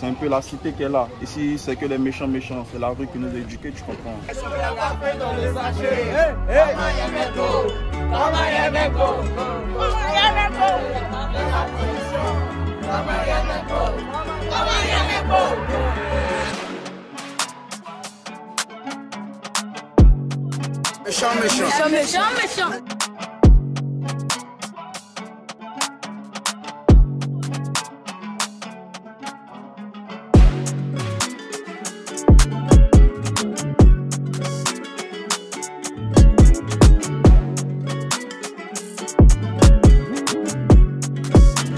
c'est un peu la cité qui est là. Ici, c'est que les méchants, c'est la rue qui nous a éduqués, tu comprends. Méchant.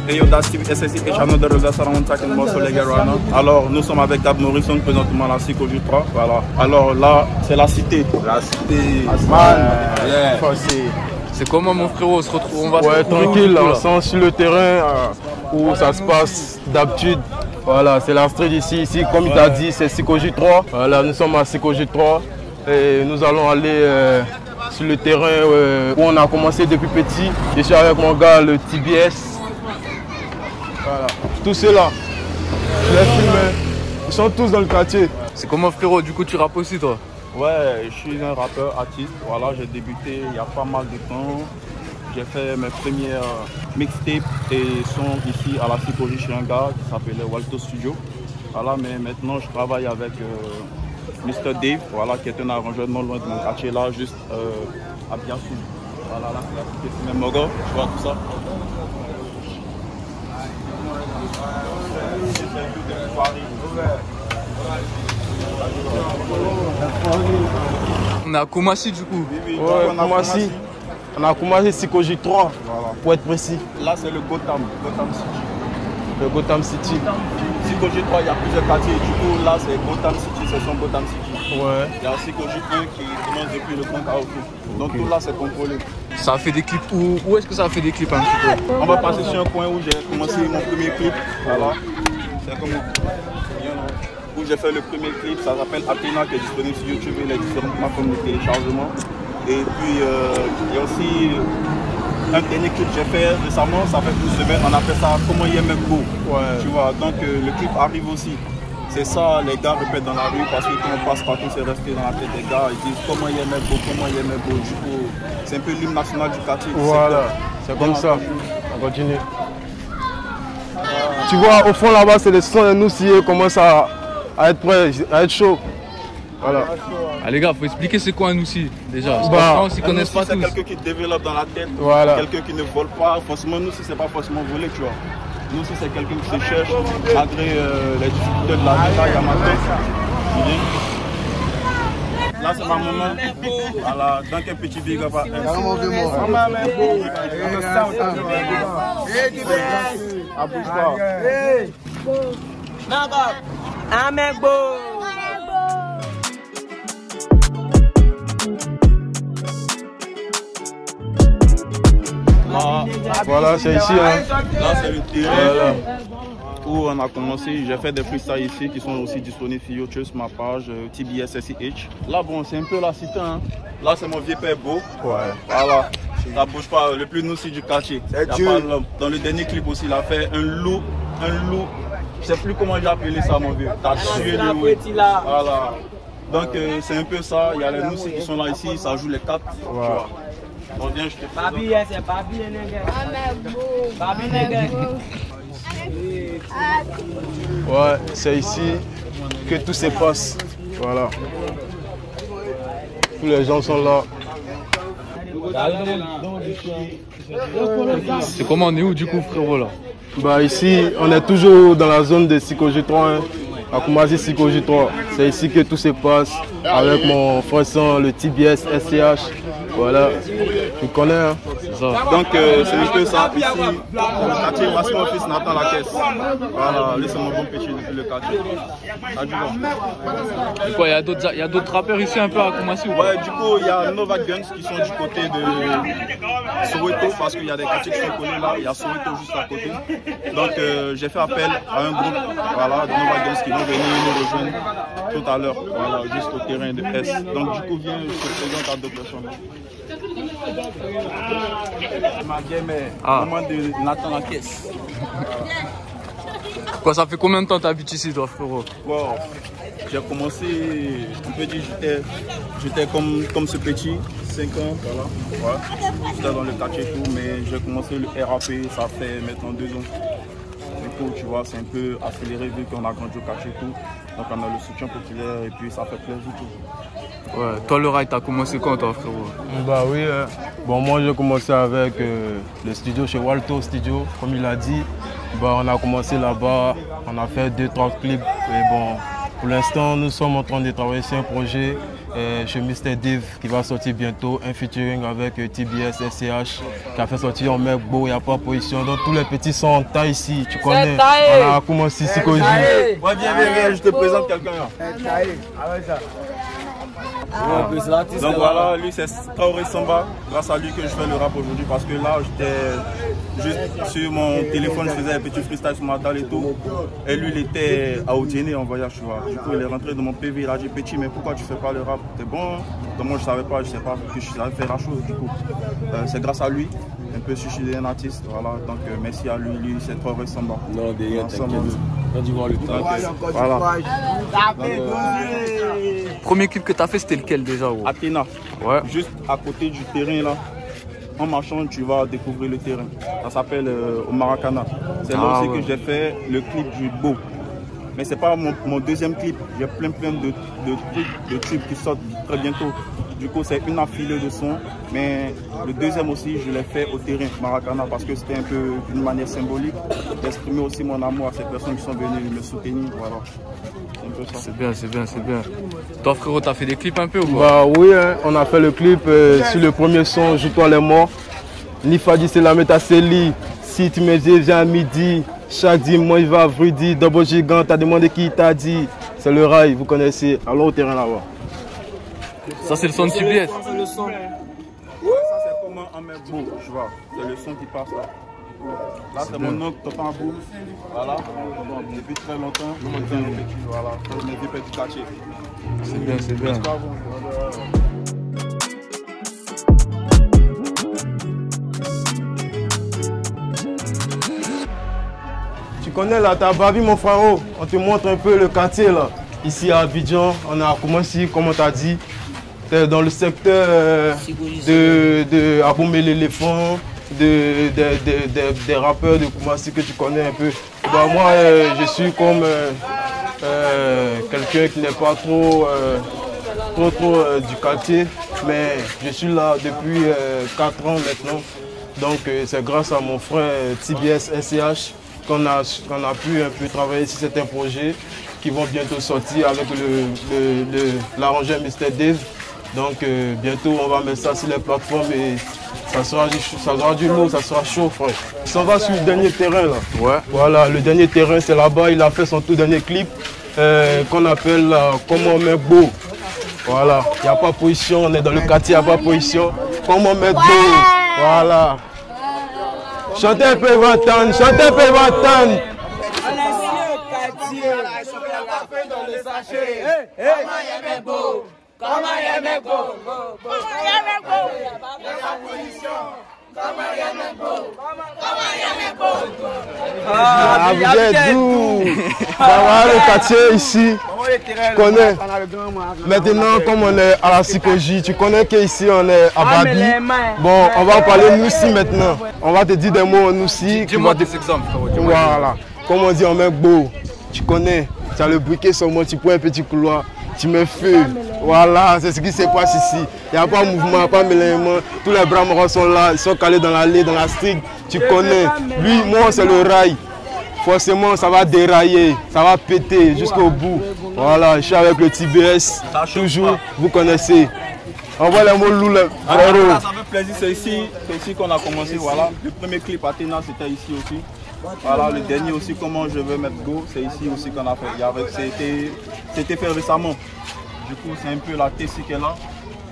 Hey yo, that's Steve SSH, another restaurant talking about Soleil right now. Alors, nous sommes avec Gab Morrison, présentement à la Psychologie 3. Voilà. Alors là, c'est la cité. La cité. Yeah. C'est comment mon frérot, on se retrouve, on va se retrouver tranquille, on sent sur le terrain où ça se passe d'habitude. Voilà, c'est la street ici, comme il t'a dit, c'est Psychologie 3. Voilà, nous sommes à Psychologie 3 et nous allons aller sur le terrain où on a commencé depuis petit. Je suis avec mon gars, le TBS. Voilà, tous ceux-là, je les filme, ils sont tous dans le quartier. C'est comment frérot, du coup tu rappes aussi toi? Ouais, je suis un rappeur artiste. Voilà, j'ai débuté il y a pas mal de temps. J'ai fait mes premières mixtapes et sons ici à la Psychologie chez un gars qui s'appelait Walto Studio. Voilà, mais maintenant je travaille avec Mr. Dave, voilà, qui est un arrangeur non loin de mon quartier là, juste à Biassou. Voilà, là c'est même Mogo, tu vois tout ça. On est à Koumassi du coup. Ouais, Koumassi. On a Koumassi Psychologie 3, voilà, pour être précis. Là c'est le Gotham City. Le Gotham City. Psychologie 3, il y a plusieurs quartiers. Du coup là c'est Gotham City, c'est son Gotham City. Ouais. Il y a Psychologie 1 qui commence depuis le pont Carrefour. Donc tout là c'est contrôlé. Ça a fait des clips, où est-ce que ça a fait des clips un petit peu? On va passer sur un coin où j'ai commencé mon premier clip. Voilà. C'est comme où j'ai fait le premier clip, ça s'appelle Athena, qui est disponible sur YouTube et les différentes plateformes de téléchargement. Et puis il y a aussi un dernier clip que j'ai fait récemment, ça fait une semaine, on appelle ça Comment il aime beau. Ouais. Tu vois, donc le clip arrive aussi. C'est ça, les gars répètent dans la rue parce que quand on passe partout, c'est resté dans la tête des gars. Ils disent comment il aimait beau, comment il aimait beau. Du coup, c'est un peu l'hymne national du quartier. Voilà, c'est comme ça. On continue. Tu vois, au fond là-bas, c'est le son de nous qui commence à être prêt, à être chaud. Voilà. Ah les gars, faut expliquer c'est quoi un Noussi déjà. Parce qu'on s'y connaissent pas tous. C'est quelqu'un qui développe dans la tête, voilà. Quelqu'un qui ne vole pas. Forcément, nous, si c'est pas forcément voler, tu vois. Nous, si c'est quelqu'un qui se cherche, malgré les difficultés de la vie, là, il y a ma tête. Là, c'est ma maman. Voilà, donc un petit big up à elle. Voilà, c'est ici. Hein. Là, c'est le terrain où on a commencé. J'ai fait des freestyles ici qui sont aussi disponibles sur YouTube, ma page TBS SCH. Là, bon, c'est un peu la cité. Hein. Là, c'est mon vieux père beau. Ouais. Voilà. Ça bouge pas, le plus nous du quartier. Dans le dernier clip aussi, il a fait un loup. Je sais plus comment j'ai appelé ça, mon vieux. T'as tué le loup. Voilà. Donc, c'est un peu ça. Il y a les noussis qui sont là ici, ça joue les quatre. Ouais. Tu vois. On vient, je te Babi, c'est Babi, Babi, ouais, c'est ici que tout se passe. Voilà. Tous les gens sont là. C'est comment, on est où du coup frérot là? Bah ici, on est toujours dans la zone de Psychologie 3, hein, à Koumassi Psychologie 3. C'est ici que tout se passe avec mon frère son, le TBS SCH. Voilà, tu connais, hein? C'est ça. Donc c'est un peu ça ici, le quartier Massimo Fils Nathan la caisse. Voilà, lui c'est mon bon péché depuis le quartier. Du coup, il y a d'autres rappeurs ici un peu à Koumassi ou pas? Ouais, du coup il y a Nova Guns qui sont du côté de Soweto parce qu'il y a des quartiers qui sont connus là, il y a Soweto juste à côté. Donc j'ai fait appel à un groupe, voilà, de Nova Guns qui vont venir nous rejoindre tout à l'heure, voilà, juste au terrain de S. Donc du coup viens, je te présente à d'autres personnes. Ma game est au moment de Nathan la caisse. Quoi, ça fait combien de temps que tu habites ici, toi, frérot? Bon, j'ai commencé, on peut dire, j'étais comme ce petit, 5 ans, voilà. Ouais. J'étais dans le quartier et tout, mais j'ai commencé le RAP, ça fait maintenant 2 ans. Du coup, tu vois, c'est un peu accéléré vu qu'on a grandi au quartier et tout. Donc on a le soutien populaire et puis ça fait plaisir tout. Ouais, toi le rail, t'as commencé quand, toi, frérot? Bah oui, bon, moi j'ai commencé avec le studio chez Walto Studio, comme il a dit. Bah, on a commencé là-bas, on a fait 2-3 clips. Et bon, pour l'instant, nous sommes en train de travailler sur un projet chez Mr. Dave qui va sortir bientôt, un featuring avec TBS, SCH, qui a fait sortir en mec beau, il n'y a pas de position. Donc tous les petits sont en taille ici, tu connais. On a commencé ici qu'au Ouais, viens, je te présente quelqu'un là. Donc voilà, lui c'est Traoré Samba, grâce à lui que je fais le rap aujourd'hui parce que là j'étais juste sur mon téléphone, je faisais un petit freestyle sur ma table et tout. Et lui il était à Odiéné en voyage, tu vois. Du coup il est rentré dans mon PV, il a dit petit mais pourquoi tu fais pas le rap? T'es bon? Donc moi je savais pas que je savais faire la chose du coup. C'est grâce à lui, un peu si je suis un artiste, voilà. Donc merci à lui c'est Traoré Samba. Non, derrière, t'inquiète. Voilà. Premier clip que t'as fait, c'était lequel déjà? Athéna, Ouais. juste à côté du terrain là. En marchant, tu vas découvrir le terrain. Ça s'appelle au Maracana. C'est là aussi que j'ai fait le clip du Beau. Mais c'est pas mon deuxième clip. J'ai plein de tubes qui sortent très bientôt. Du coup, c'est une affilée de sons. Mais le deuxième aussi, je l'ai fait au terrain Maracana parce que c'était un peu d'une manière symbolique d'exprimer aussi mon amour à ces personnes qui sont venues me soutenir. Voilà. C'est bien, c'est bien, c'est bien. Toi, frérot, t'as fait des clips un peu ou quoi? Bah oui, hein, on a fait le clip sur le premier son, Joue-toi les morts. Nifadi, c'est la métacélie. Si tu me dis, viens à midi. Chaque dimanche, il va à Vrudi. Double Gigant, t'as demandé qui t'a dit. C'est le rail, vous connaissez. Allons au terrain là-bas. Ça, c'est le son de TBS. C'est le son. Ça, c'est comment en met beau, tu vois. C'est le son qui passe là. Là, c'est mon oncle Topambou. Voilà. Depuis très longtemps, on est un petit, voilà. On est des petits quartiers. C'est bien, c'est bien. Tu connais là, t'as pas vu mon frérot. On te montre un peu le quartier là. Ici à Abidjan, on a commencé, comme on t'a dit, dans le secteur de Aboumé l'éléphant, des rappeurs de Koumassi que tu connais un peu. Bah, moi, je suis comme quelqu'un qui n'est pas trop du quartier, mais je suis là depuis 4 ans maintenant. Donc c'est grâce à mon frère TBS SCH qu'on a pu un peu travailler sur certains projets qui vont bientôt sortir avec l'arrangeur Mr. Dave. Donc bientôt on va mettre ça sur les plateformes et ça sera du lourd, ça sera chaud, frère. Ça va sur le dernier terrain là. Ouais. Voilà, le dernier terrain c'est là-bas, il a fait son tout dernier clip qu'on appelle Comment mettre beau. Voilà, il n'y a pas de position, on est dans le quartier, il n'y a pas de position. Comment mettre beau. Voilà. Chantez un peu, il va attendre, chantez un peu, il va attendre. Ah, vous êtes d'où? Voilà le quartier ici. Tu connais. Maintenant, comme on est à la psychologie, tu connais qu'ici on est à Babi. Bon, on va parler nous aussi maintenant. On va te dire des mots nous aussi. Dis-moi des exemples. Voilà. Comme on dit en mec beau, tu connais. Tu as le briquet sur moi, tu prends un petit couloir, tu mets feu. Voilà, c'est ce qui se passe ici. Il n'y a pas de mouvement, il n'y a pas de mélangement. Tous les bras marrons sont là, ils sont calés dans l'allée, dans la street. Tu connais. Lui, moi, c'est le rail. Forcément, ça va dérailler, ça va péter jusqu'au bout. Voilà, je suis avec le TBS, toujours, vous connaissez. Envoie les mots lourds, frérot. Ça fait plaisir, c'est ici qu'on a commencé. Voilà. Le premier clip Athéna, c'était ici aussi. Voilà, le dernier aussi, Comment je veux mettre go, c'est ici aussi qu'on a fait. C'était fait récemment. Du coup, c'est un peu la TC qui est là.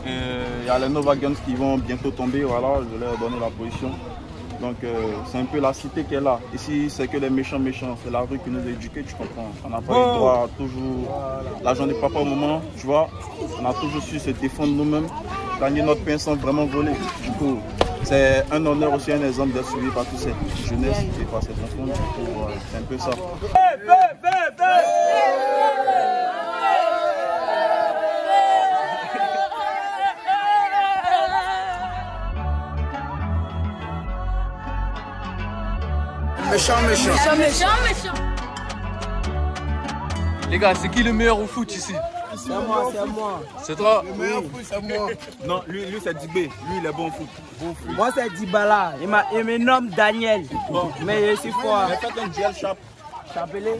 Il y a les Nova Guns qui vont bientôt tomber. Voilà, je leur ai donné la position. Donc, c'est un peu la cité qui est là. Ici, c'est que les méchants. C'est la rue qui nous a éduqués, tu comprends. On n'a pas eu droit à toujours. L'argent n'est pas au moment, tu vois. On a toujours su se défendre nous-mêmes, gagner notre pain sans vraiment voler. Du coup, c'est un honneur aussi, un exemple d'être suivi par toute cette jeunesse et par ces enfants. C'est un peu ça. Méchant. Les gars, c'est qui le meilleur au foot ici? C'est moi. C'est toi? Le meilleur foot, c'est moi. Non, lui c'est Dibé. Lui, il est bon au foot. Moi, c'est Dibala. Il me nomme Daniel. Bon. Mais je suis fort. Mais faites un duel chape. Chapelé.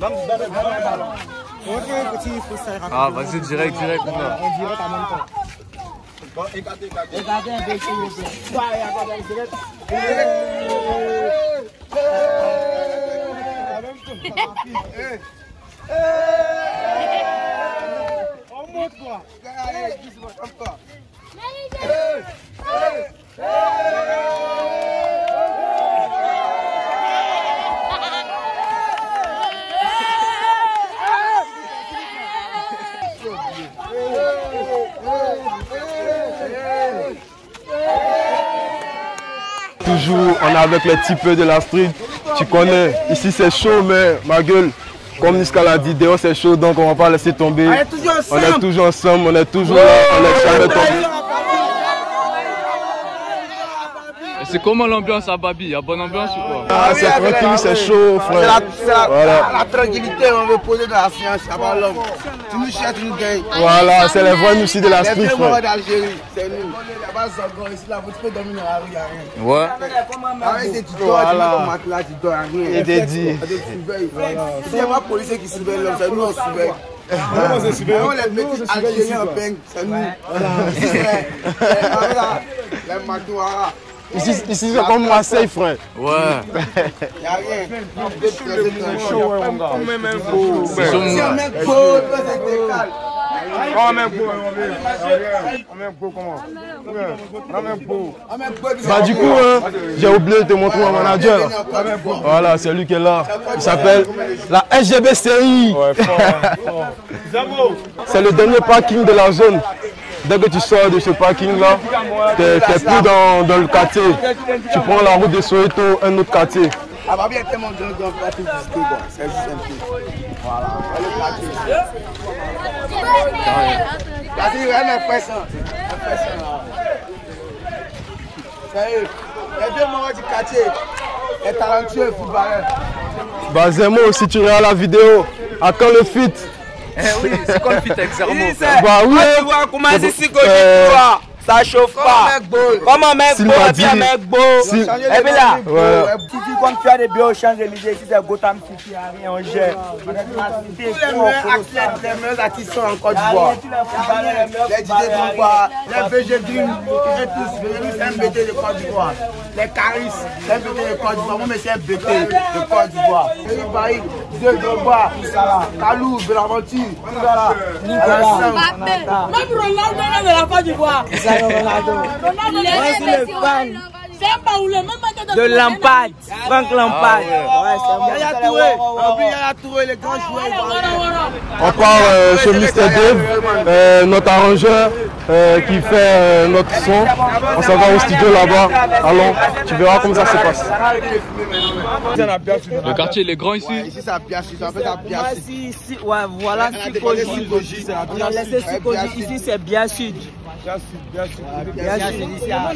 Ah, vas-y, direct. On dirait en même temps. Bon, écartez. Regardez un peu. On monte quoi? Toujours, on est avec les types de la street. Tu connais, ici c'est chaud, mais ma gueule, comme Niska l'a dit, dehors c'est chaud, donc on va pas laisser tomber. On est toujours ensemble, on est toujours là, on n'est jamais tombé. C'est comment l'ambiance à Babi? Il y a bonne ambiance ou quoi? Ah, c'est tranquille, c'est chaud, frère. La tranquillité, on veut poser de la science, ça va l'homme. Tu nous cherches, tu nous gagnes. Voilà, c'est les voix aussi de la street, frère. d'Algérie, c'est nous. Il n'y a pas de Zangon ici, là, vous pouvez dormir dans la rue, il n'y a rien. Ouais. Avec des tutos, tu mets ton matelas, tu dors, rien. Et t'es dit. Il n'y a pas de policier qui surveille l'homme, c'est nous on surveille. On les petits Algériens en peigne, c'est nous. Ici, c'est les Matouara. Ici c'est comme Marseille, frère. Ouais. Il n'y a rien. C'est chaud, ouais, mon gars. C'est chaud, mon Si on gars. met beau, toi, c'est décal. On met beau comment? On met beau. Bah du coup, j'ai oublié de te montrer mon manager. Voilà, c'est lui qui est là. Il s'appelle la SGBCI. C'est le dernier parking de la zone. Dès que tu sors de ce parking-là, tu n'es plus dans le quartier. Tu prends la route de Soweto, un autre quartier. Ah bah bien tellement grand pour la tout visiter quoi. C'est juste un peu. Voilà. Le quartier. Vas-y, elle fait ça. Elle fait ça là. Ça y est. Les deux membres du quartier. Les talentueux footballeurs. Bah Zemo, si tu regardes la vidéo, à quand le fit? Eh oui, c'est quoi le fit avec Zermo? Bah oui. Tu vois comment c'est si que tu vois. Ça chauffe pas. Comme un mec beau, et puis un mec beau. Et puis là, tu dis quand tu as des biens au Champs-Élysées, si c'est Gotham City, rien, on gère. Tous les meilleurs athlètes, les meilleurs artistes sont en Côte d'Ivoire. Les DJ Drogba, les VG Dream, ils sont tous, c'est un BT de Côte d'Ivoire. Les Caris, c'est un BT de Côte d'Ivoire. Moi, c'est un BT de Côte d'Ivoire. Baïk, DJ Drogba, Kalou, Belaventure, tout ça là. Même Ronaldo est de la Côte d'Ivoire. De Lampard, Franck Lampard. Yaya Touré, les grands joueurs. On part chez Mr. Dave, notre arrangeur qui fait notre son. On s'en va au studio là-bas. Allons, tu verras comment ça se passe. Le quartier, il est grand ici. Ici, c'est à Biachi, ça fait à Biachi. Ici, ouais, voilà Sikoji. On a laissé Sikoji, ici c'est bien sud. On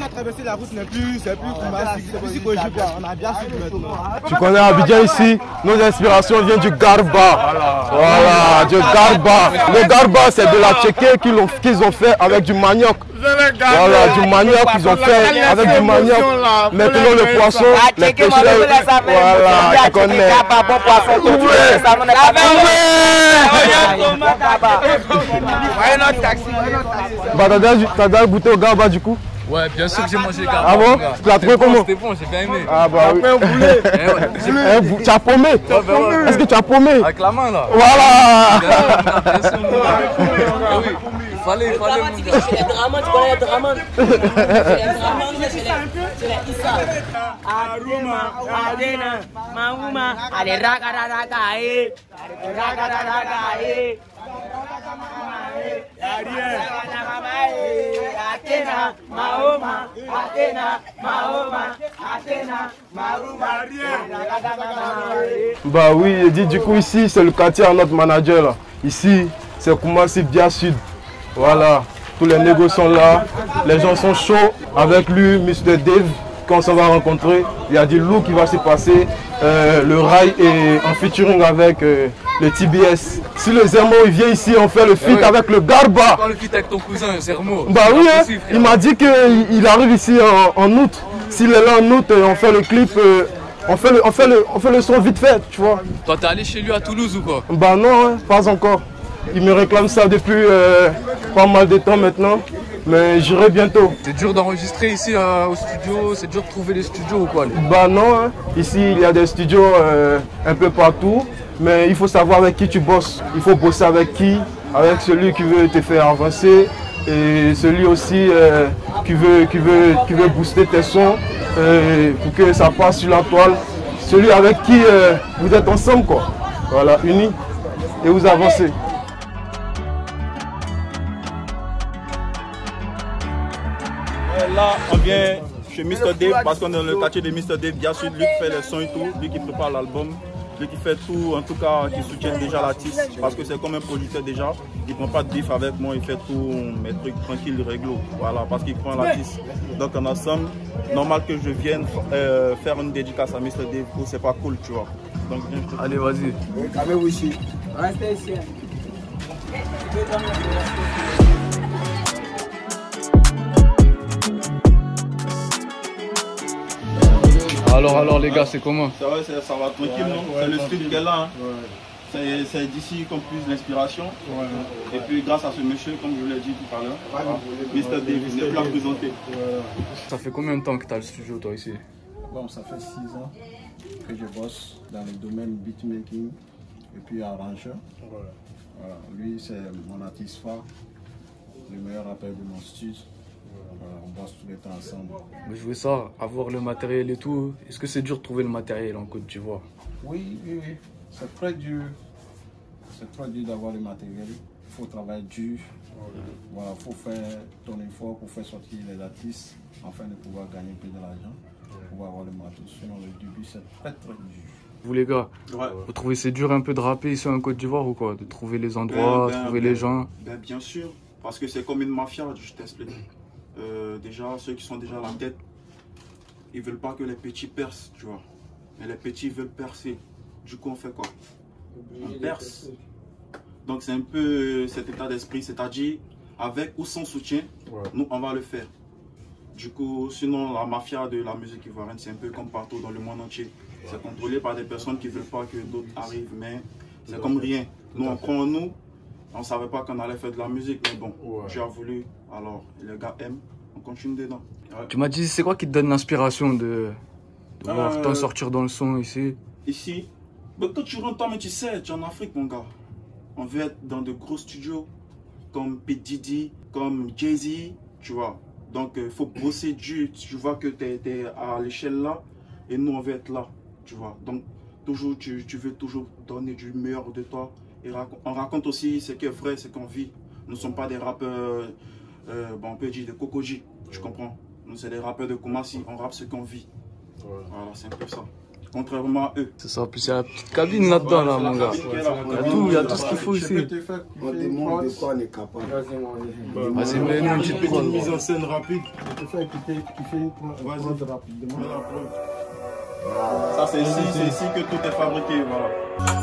a traversé la route, c'est plus Sikoji, on a Biachi maintenant. Tu connais Abidjan ici, nos inspirations viennent du Garba. Voilà, du Garba. Le Garba, c'est de la tchéké qu'ils ont fait avec du manioc. Voilà, du manioc qu'ils ont fait avec du manioc. Maintenant le poisson, les pêcheurs. Voilà, tu connais. Bah t'as déjà goûté au Garba du coup? Ouais, bien sûr que j'ai mangé Garba. Ah bon? Tu l'as trouvé comment? C'était bon, j'ai bien aimé. Ah bah oui. Tu as paumé? Est-ce que tu as paumé? Avec la main là. Voilà. Bien sûr, mon gars. Oui, il fallait mon gars. C'est les Draman, tu connais les Draman? C'est les Draman, c'est les Issa. Aruma, Adena, Mahuma, allez raga raga, raga raga. Bah oui, il dit du coup ici c'est le quartier à notre manager là. Ici c'est Koumassi Bia Sud. Voilà, tous les négociants là, les gens sont chauds avec lui, Mr. Dave. Quand on s'en va rencontrer, il y a du lourd qui va se passer. Le rail est en featuring avec le TBS. Si le Zermo il vient ici, on fait le feat avec le Garba. Pas le feat avec ton cousin Zermo. Bah oui, hein, il m'a dit qu'il arrive ici en août. S'il est là en août, on fait le clip, on fait le son vite fait, tu vois. Toi t'es allé chez lui à Toulouse ou quoi? Bah non, hein, pas encore. Il me réclame ça depuis pas mal de temps maintenant. Mais j'irai bientôt. C'est dur d'enregistrer ici au studio, c'est dur de trouver des studios ou quoi? Bah non, hein. Ici il y a des studios un peu partout, mais il faut savoir avec qui tu bosses. Il faut bosser avec qui? Avec celui qui veut te faire avancer et celui aussi qui veut booster tes sons pour que ça passe sur la toile. Celui avec qui vous êtes ensemble quoi. Voilà, unis et vous avancez. Là, on vient chez Mr. Dave parce qu'on est dans le quartier de Mr. Dave. Bien sûr, lui qui fait les sons et tout, lui qui prépare l'album, lui qui fait tout, en tout cas, qui soutient déjà l'artiste parce que c'est comme un producteur déjà. Il ne prend pas de bif avec moi, il fait tous mes trucs tranquilles, réglo. Voilà, parce qu'il prend l'artiste. Donc, en ensemble, normal que je vienne faire une dédicace à Mr. Dave, c'est pas cool, tu vois. Donc, viens, je te... Allez, vas-y. Allez, ici. Restez ici. Alors les gars, c'est comment? Ça va, ça va tranquille, non? C'est le style qu'elle a. Hein. Ouais. C'est d'ici qu'on puise l'inspiration. Ouais. Et puis grâce à ce monsieur, comme je vous l'ai dit tout à l'heure, Mr. Dave, il n'est plus à présenter. Ça fait combien de temps que tu as le studio toi ici? Bon, ça fait 6 ans que je bosse dans le domaine beatmaking et puis arrangeur. Voilà. Lui, c'est mon artiste phare, le meilleur rappeur de mon studio. Voilà, on bosse tous les temps ensemble. Mais je voulais ça, avoir le matériel et tout. Est-ce que c'est dur de trouver le matériel en Côte d'Ivoire? Oui. C'est très dur. C'est très dur d'avoir le matériel. Il faut travailler dur. Voilà, il faut faire ton effort pour faire sortir les artistes afin de pouvoir gagner un peu de l'argent, pour pouvoir avoir le matos. Sinon, le début, c'est très dur. Vous les gars, vous trouvez c'est dur un peu de rapper ici en Côte d'Ivoire ou quoi? De trouver les endroits, trouver les gens? Bien sûr, parce que c'est comme une mafia, je t'explique. Déjà, ceux qui sont déjà à la tête, ils veulent pas que les petits percent, tu vois. Mais les petits veulent percer. Du coup, on fait quoi? On perce. Donc, c'est un peu cet état d'esprit, c'est-à-dire, avec ou sans soutien, nous, on va le faire. Du coup, sinon, la mafia de la musique ivoirienne, c'est un peu comme partout dans le monde entier. C'est contrôlé par des personnes qui ne veulent pas que d'autres arrivent, mais c'est comme rien. Nous, on prend en nous. On ne savait pas qu'on allait faire de la musique, mais bon, tu as voulu, alors les gars aiment, on continue dedans. Ouais. Tu m'as dit, c'est quoi qui te donne l'inspiration de voir t'en sortir dans le son ici? Ici, bah, quand tu rentres, mais tu sais, tu es en Afrique, mon gars. On veut être dans de gros studios, comme P. Diddy, comme Jay-Z, tu vois. Donc, il faut bosser dur. Tu vois que tu es à l'échelle là, et nous, on veut être là, tu vois. Donc, toujours, tu veux toujours donner du meilleur de toi. Et on raconte aussi ce qui est vrai, ce qu'on vit. Nous ne sommes pas des rappeurs, bon, on peut dire des Kokoji, tu comprends. Nous, c'est des rappeurs de Koumassi, on rappe ce qu'on vit. Voilà, c'est un peu ça. Contrairement à eux. C'est ça, en plus il y a la petite cabine là-dedans, là, mon gars. Il y a tout ce qu'il faut ici. On demande de quoi on est capable. Vas-y, mets-nous une petite prod. Mise en scène rapide. Je te fais écouter, tu fais une prod rapidement. Ça, c'est ici que tout est fabriqué, voilà.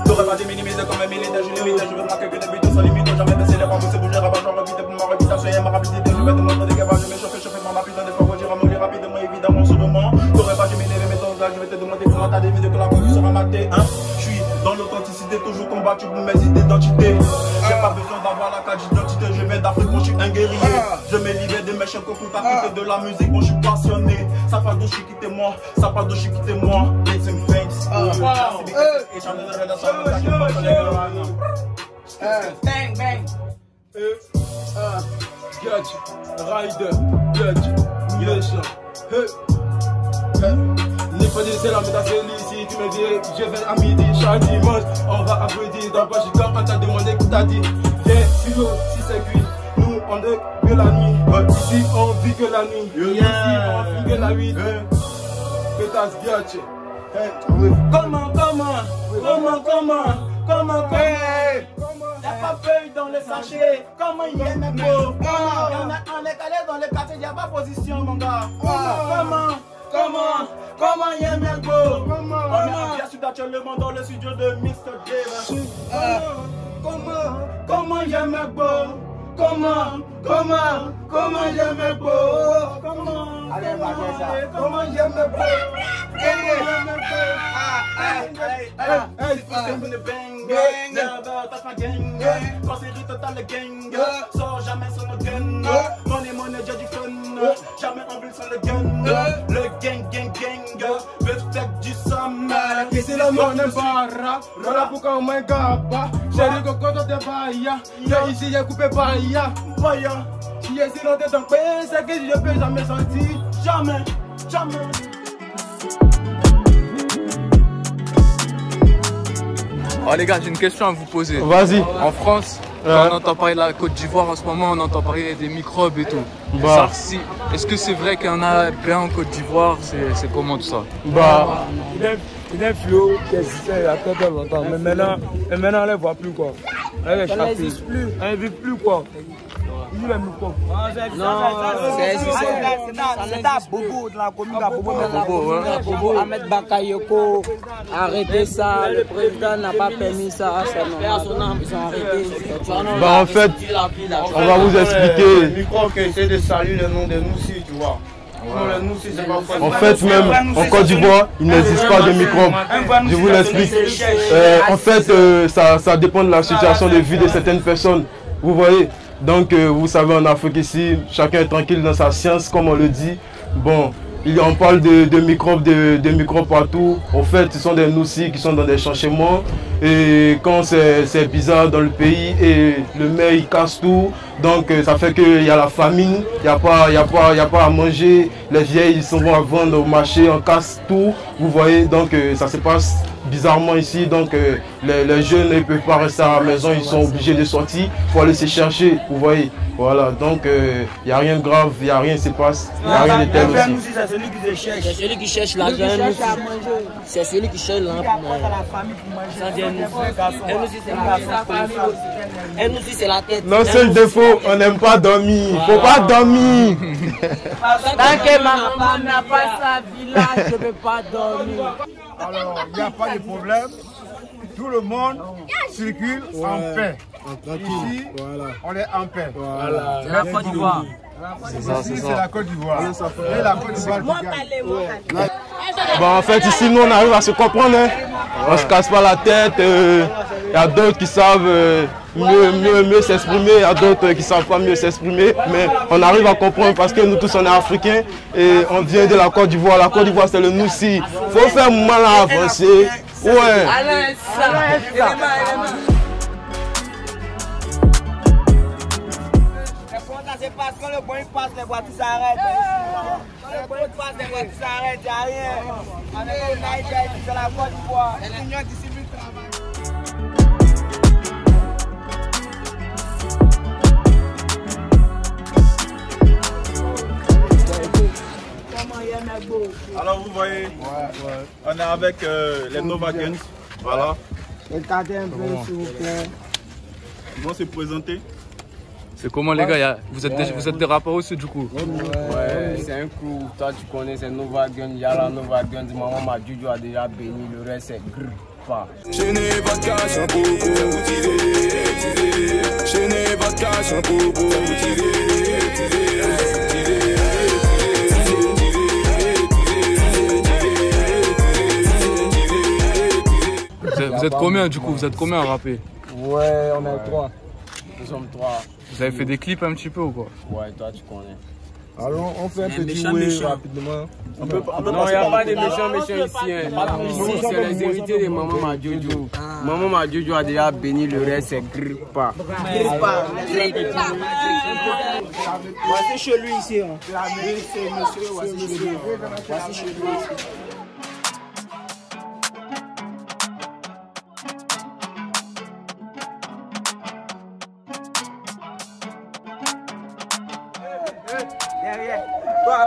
T'aurais pas dû minimiser comme un militaire, je limite, je veux marquer que des buts sans limite, jamais baisser les bras, c'est bouger, rabat, j'en rapide pour ma réputation et ma rapidité, je vais te montrer des gabages, je vais chauffer mon rapide, des fois, je vais mourir rapidement, évidemment, sur le moment. T'aurais pas dû minimiser mes tongages, je vais te demander comment t'as dévidé que la conduite sera matée, hein. Je suis dans l'authenticité, toujours combattu pour mes identités. J'ai pas besoin d'avoir la carte d'identité, je viens d'Afrique, moi je suis un guerrier. Je me libère des méchants pour tout à de la musique, moi je suis passionné. Ça parle de chi quittez-moi, ça parle de chi quittez-moi. It's in thanks. Bang, bang. Gadget, Rider, Gadget, Yesha, N'est pas des ailes, mais c'est ici, tu me dis, je vais à midi, chaque dimanche, on va applaudir dans Bachika quand t'as demandé que t'as dit, viens. Silo, si c'est cuit. Nous, on est que la nuit. Ici, on vit que la nuit. Ici, on vit que la nuit. Pétasse biatch. Comment y'a pas feuille dans les sachets. Comment il y a mes beaux. On est calé dans les quartiers, y'a pas position, mon gars. Comment y a mes beaux. On est bien sûr d'actuellement dans le studio de Mr. Dave. Comment y a mes beaux. Comment y a mes beaux. Comment y a mes beaux. Quand c'est rit total le gang, sors jamais sans le gun. Money, j'ai du fun, jamais en ville sans le gun. Le gang, veut faire du somme. Et c'est le monde de barra, voilà pourquoi on m'a gaba. J'ai dit que quand on te baille, ici j'ai coupé baille. Si j'ai si longtemps dans le pays, c'est que je peux jamais sortir. Jamais. Oh les gars, j'ai une question à vous poser. Vas-y. En France, quand on entend parler de la Côte d'Ivoire en ce moment, on entend parler des microbes et tout. Est-ce que c'est vrai qu'il y en a bien en Côte d'Ivoire? C'est comment tout ça? Il est flou qui existait il y a très longtemps, mais maintenant on ne les voit plus quoi. Elle n'existe plus. Elle ne vit plus quoi. Il est microbes. Non, c'est à Bobo de la commune à Bobo. Ahmed Bakayoko, arrêtez ça. Le président n'a pas permis ça. Ils ont arrêté. En fait, on va vous expliquer. Le micro qui essaie de saluer le nom de Noussi, tu vois. En fait, même en Côte d'Ivoire, il n'existe pas de microbes. Je vous l'explique. En fait, ça dépend de la situation de vie de certaines personnes. Vous voyez. Donc, vous savez, en Afrique ici, chacun est tranquille dans sa science, comme on le dit. Bon, on parle de microbes, de microbes partout. En fait, ce sont des noussis qui sont dans des changements. Et quand c'est bizarre dans le pays, et le maire il casse tout. Donc, ça fait qu'il y a la famine, il n'y a pas à manger. Les vieilles ils vont à vendre au marché, on casse tout. Vous voyez, donc ça se passe bizarrement ici. Donc, les jeunes ne peuvent pas rester à la maison, ils sont obligés de sortir pour aller se chercher. Vous voyez, voilà. Donc, il n'y a rien de grave, il n'y a rien qui se passe, il n'y a rien de tel aussi. C'est celui qui se cherche. C'est celui qui cherche l'argent. C'est celui qui cherche l'argent. Et nous aussi, c'est la tête. Notre seul défaut, on n'aime pas dormir. Il ne faut pas dormir. Tant que ma maman n'a pas sa villa, je ne peux pas dormir. Alors, il n'y a pas de problème. Tout le monde circule en paix. Ici, on est en paix. C'est la Côte d'Ivoire. Ici, c'est la Côte d'Ivoire. Et la Côte d'Ivoire qui gagne. Bon, en fait, ici, nous, on arrive à se comprendre. Hein. On ne se casse pas la tête. Il y a d'autres qui savent mieux s'exprimer. Il y a d'autres qui ne savent pas mieux s'exprimer. Mais on arrive à comprendre parce que nous tous, on est africains. Et on vient de la Côte d'Ivoire. La Côte d'Ivoire, c'est le Noussi. Il faut faire mal à avancer. Ouais. C'est parce que le bon il passe, les voitures s'arrêtent. Le bon il passe, les voitures s'arrêtent, il n'y a rien. On est au Niger, c'est la Côte d'Ivoire. C'est l'union qui suit le travail. Alors vous voyez, on est avec les Nova Guns. Voilà. Regardez un peu s'il vous plaît. Ils vont se présenter. C'est comment les gars? Vous êtes des rappeurs aussi du coup? Ouais, c'est un crew. Toi tu connais, c'est Nova Gun. Il y a la Nova Gun. Maman ma Juju a déjà béni. Le reste c'est grrr. Je n'ai pas de cash en popo. Je n'ai pas de cash en popo. Vous êtes combien du coup? Vous êtes combien à rapper? Ouais, on est 3. Nous sommes 3. Vous avez fait des clips un petit peu ou quoi? Ouais, toi tu connais. Alors on fait un petit way rapidement. Non, il n'y a pas de méchants ici. Ici, c'est les héritiers de Maman Madjojo. Maman Madjojo a déjà béni, le reste c'est grippa. Voici chez lui ici. Voici chez lui ici. derrière. Toi,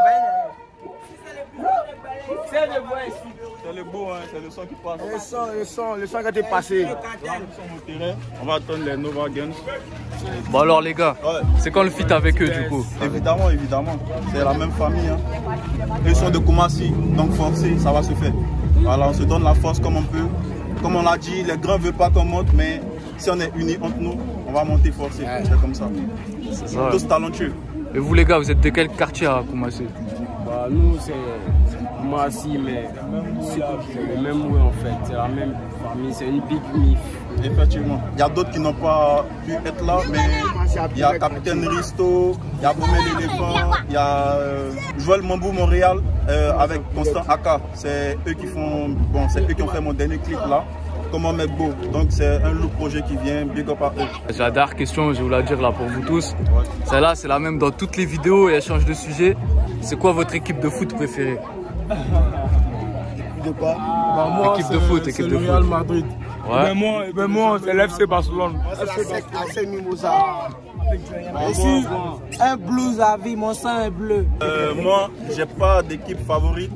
c'est le bon ici. C'est le beau, hein, c'est le son qui passe. Le son qui a été passé. On va attendre les Nova Guns. Bon alors les gars, Ouais. c'est quand le feat avec eux du coup? Évidemment, évidemment. C'est la même famille. Hein. Ils sont de Koumassi, donc forcé, ça va se faire. Voilà, on se donne la force comme on peut. Comme on l'a dit, les grands ne veulent pas qu'on monte, mais si on est unis entre nous, on va monter forcé. C'est comme ça. C'est ça. Tous talentueux. Et vous les gars, vous êtes de quel quartier à Koumassi? Bah, nous, c'est Koumassi, mais c'est le même way en fait. C'est la même famille, c'est une big mif. Effectivement. Il y a d'autres qui n'ont pas pu être là, mais il y a Capitaine Risto, il y a Bomé l'éléphant, il y a Joël Mambou Montréal avec Constant Aka. C'est eux qui font, bon, c'est eux qui ont fait mon dernier clip là. Comment mettre beau. Donc c'est un lourd projet qui vient, big up à eux. J'ai la dernière question, je vais vous la dire là pour vous tous. Ouais. Celle-là, c'est la même dans toutes les vidéos et elle change de sujet. C'est quoi votre équipe de foot préférée? De quoi? Bah, moi, équipe de foot, équipe de le Real foot. Madrid. Ouais. Mais moi c'est l'FC Barcelone. C'est Mimosa. Ici, un blues à vie, mon sang est bleu. Moi, j'ai pas d'équipe favorite,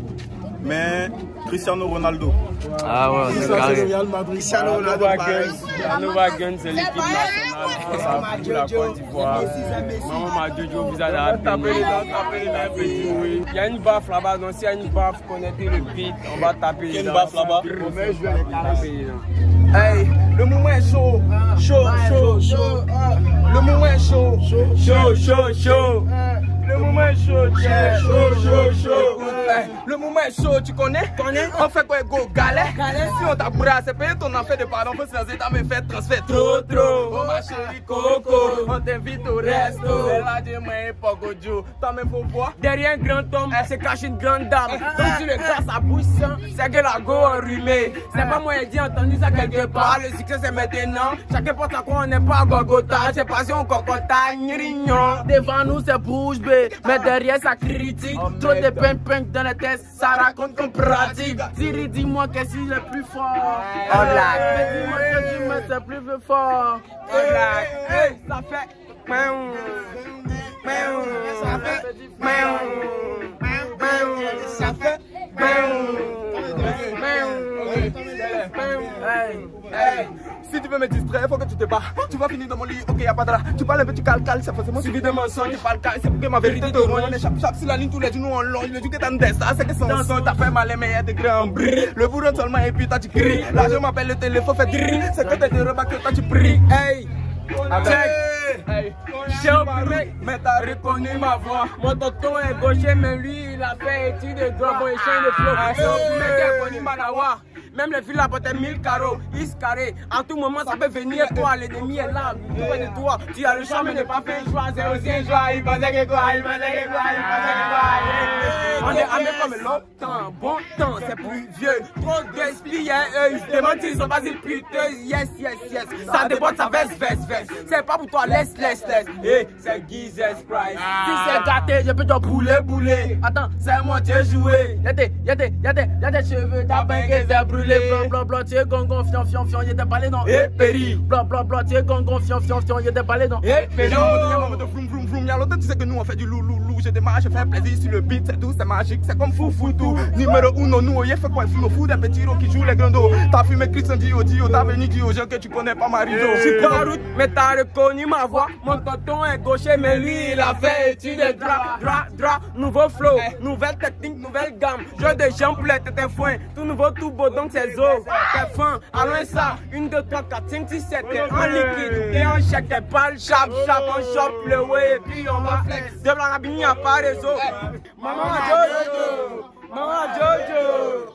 mais Cristiano Ronaldo. Ah ouais, c'est C'est le carré. Real Madrid. Cristiano Ronaldo, pareil. La Nova Gun, c'est l'équipe nationale de la Côte d'Ivoire. Maman Madjojo, vous allez taper les dents, il y a une baffe là-bas, donc s'il y a une baffe, connaissez le beat, on va taper les dents. Il y a une baffe là-bas. Hey, le moment est chaud, chaud. Le moment est chaud, chaud. Le moment est chaud, chaud. Le moment est chaud, tu connais? On fait quoi, go, galère? Si on t'abrasse, c'est payer ton affaire de pardon, faut se lancer, t'as me fait transfert trop. Oh ma chérie Coco, on t'invite au resto. C'est là de moi, Pogojo. T'as même faut voir. Derrière un grand homme, se cache une grande dame. Donc si le gars ça bouge, c'est que la go enrhumée. C'est pas moi, j'ai entendu ça quelque part. Le succès c'est maintenant. Chacun porte à quoi on n'est pas à Gogota. J'ai passion Cocota, Nirignon. Devant nous c'est bouge B, mais derrière ça critique. Trop de ping dans la tête, ça raconte qu'on pratique. Siri, dis-moi qu'est-ce qui est le plus fort. Dis-moi que tu me c'est plus fort. Hey, ça fait. Ça fait. Hey. Si tu veux me distraire, il faut que tu te bats. Tu vas finir dans mon lit, ok, y'a pas de là. Tu parles un peu, tu calcales, c'est forcément suivi de mensonges. Tu parles calme, c'est pour que ma vérité te ronge. On échappe sur la ligne tous les jours, nous on longe. Le jour que t'as une destin, c'est que son son t'a fait mal, mais y'a des grands bris. Le bourreau seulement et puis toi tu cries. Là je m'appelle le téléphone, fait drink. C'est que t'es de repas que toi tu pries. Hey, check. Hey. J'ai oublié, mais t'as reconnu ma voix. Mon tonton est gaucher, mais lui il a fait étude de droit, bon échange de flow. J'ai oublié, t'as connu Manawa. Même les filles là portent 1000 carreaux, ils se carrés. À tout moment ça peut venir toi, l'ennemi est là, près de toi. Tu as le choix mais ne pas faire un choix, c'est aussi un choix. Il pensait que quoi, On est amé comme longtemps, bon temps, c'est plus vieux. Trop gaspillé, ils se demandent s'ils sont pas des puteux. Yes. Ça déborde, ça veste. C'est pas pour toi, laisse. Hey, c'est Guiz Price. Si c'est gâté, je peux te bouler. Attends, c'est moi, tu es joué. Y'a des cheveux, t'as pas que brûlé. Blanc, tu es gongon, fion, y'a des balais dans péri. Blanc, tu es gongon, fion, y'a des balais dans péri. Y'a longtemps, tu sais que nous on fait du loulou. Je démarre, je fais plaisir sur le beat, c'est tout, c'est magique, c'est comme fou tout. Numéro 1, nous, y'a fait quoi, il fout des petits ros qui jouent les grandos. T'as fumé Christian Dio, t'as venu dire aux gens que tu connais pas Marido. Je suis pas la route, mais t'as reconnu ma voix. Mon tonton est gaucher, mais lui, il a fait étude de drap. Nouveau flow, nouvelle technique, nouvelle gamme. Jeu de jambes, t'es foin, tout nouveau, tout beau, donc c'est zo. T'es fin, allons ça, 1, 2, 3, 4, 5, 6, 7, t'es en liquide. T'es en chèque, t'es balles, chap, on chope le way, et puis on va flex. De blanc à bini, à pas réseau. Maman Jojo.